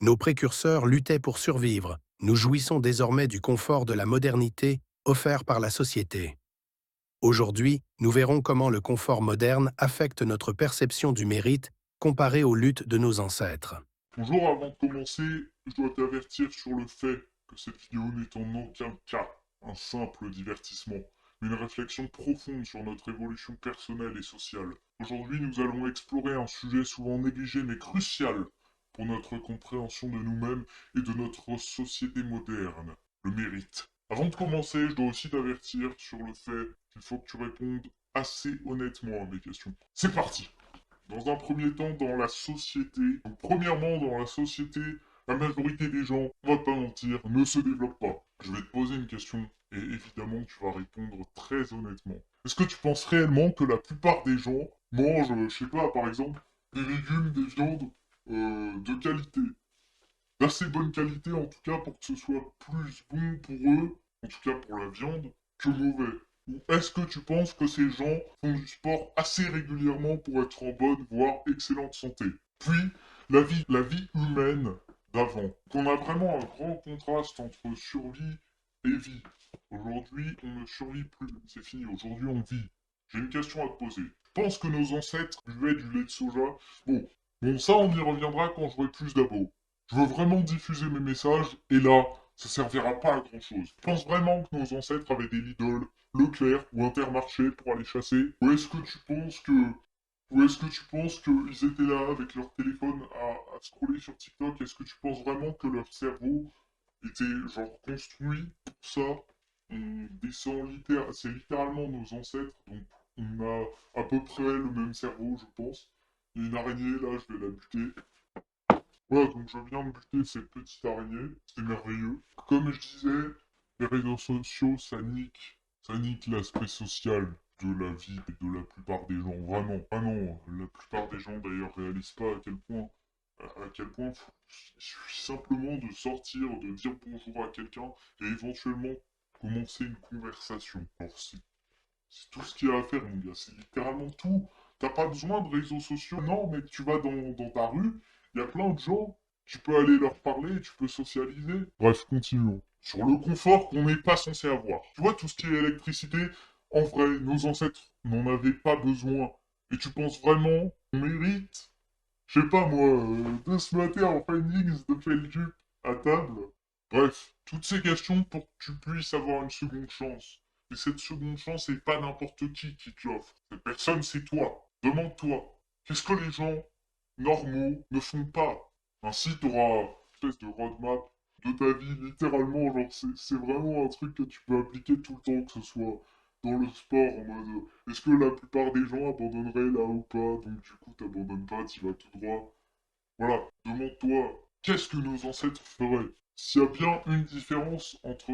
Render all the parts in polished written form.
Nos précurseurs luttaient pour survivre. Nous jouissons désormais du confort de la modernité offert par la société. Aujourd'hui, nous verrons comment le confort moderne affecte notre perception du mérite comparé aux luttes de nos ancêtres. Bonjour, avant de commencer, je dois t'avertir sur le fait que cette vidéo n'est en aucun cas un simple divertissement, mais une réflexion profonde sur notre évolution personnelle et sociale. Aujourd'hui, nous allons explorer un sujet souvent négligé mais crucial pour notre compréhension de nous-mêmes et de notre société moderne, le mérite. Avant de commencer, je dois aussi t'avertir sur le fait qu'il faut que tu répondes assez honnêtement à mes questions. C'est parti! Dans un premier temps, dans la société, donc premièrement, dans la société, la majorité des gens, on va pas mentir, ne se développent pas. Je vais te poser une question, et évidemment, tu vas répondre très honnêtement. Est-ce que tu penses réellement que la plupart des gens mangent, je sais pas, par exemple, des légumes, des viandes de qualité, d'assez bonne qualité en tout cas pour que ce soit plus bon pour eux, en tout cas pour la viande, que mauvais? Ou est-ce que tu penses que ces gens font du sport assez régulièrement pour être en bonne, voire excellente santé? Puis, la vie humaine d'avant. Qu'on a vraiment un grand contraste entre survie et vie. Aujourd'hui, on ne survit plus. C'est fini. Aujourd'hui, on vit. J'ai une question à te poser. Je pense que nos ancêtres buvaient du lait de soja. Bon, ça, on y reviendra quand j'aurai plus d'abos. Je veux vraiment diffuser mes messages, et là, ça servira pas à grand chose. Je pense vraiment que nos ancêtres avaient des Lidl, Leclerc ou Intermarché pour aller chasser. Ou est-ce que tu penses qu'ils étaient là avec leur téléphone à scroller sur TikTok? Est-ce que tu penses vraiment que leur cerveau était genre construit pour ça? On descend c'est littéralement nos ancêtres, donc on a à peu près le même cerveau, je pense. Il y a une araignée, là, je vais la buter. Voilà, donc je viens de buter cette petite araignée, c'est merveilleux. Comme je disais, les réseaux sociaux, ça nique l'aspect social de la vie de la plupart des gens, vraiment, vraiment. La plupart des gens d'ailleurs réalisent pas à quel point il suffit simplement de sortir, de dire bonjour à quelqu'un et éventuellement commencer une conversation. Alors c'est tout ce qu'il y a à faire, mon gars, c'est littéralement tout. T'as pas besoin de réseaux sociaux, non, mais tu vas dans ta rue, il y a plein de gens, tu peux aller leur parler, tu peux socialiser. Bref, continuons. Sur le confort qu'on n'est pas censé avoir. Tu vois, tout ce qui est électricité, en vrai, nos ancêtres n'en avaient pas besoin. Et tu penses vraiment qu'on mérite, je sais pas moi, de se mater en findings de Feldup à table? Bref, toutes ces questions pour que tu puisses avoir une seconde chance. Et cette seconde chance, c'est pas n'importe qui te l'offre. Cette personne, c'est toi. Demande-toi, qu'est-ce que les gens normaux ne font pas? Ainsi, tu auras une espèce de roadmap de ta vie, littéralement. Genre, c'est vraiment un truc que tu peux appliquer tout le temps, que ce soit dans le sport, en mode est-ce que la plupart des gens abandonneraient là ou pas? Donc, du coup, t'abandonnes pas, tu vas tout droit. Voilà, demande-toi, qu'est-ce que nos ancêtres feraient? S'il y a bien une différence entre,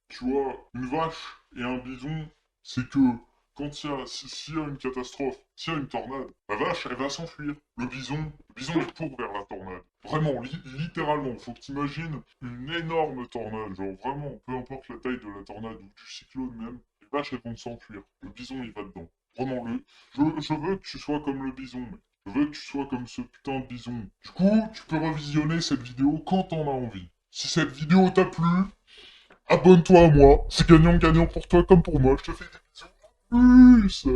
tu vois, une vache et un bison, c'est que s'il y a une catastrophe, s'il y a une tornade, la vache, elle va s'enfuir. Le bison, il court vers la tornade. Vraiment, littéralement, faut que t'imagines une énorme tornade, genre vraiment, peu importe la taille de la tornade ou du cyclone même, les vaches, elles vont s'enfuir. Le bison, il va dedans. Vraiment, je veux que tu sois comme le bison, mec. Je veux que tu sois comme ce putain de bison. Du coup, tu peux revisionner cette vidéo quand t'en as envie. Si cette vidéo t'a plu, abonne-toi à moi. C'est gagnant-gagnant pour toi comme pour moi. Je te fais des bisous. Plus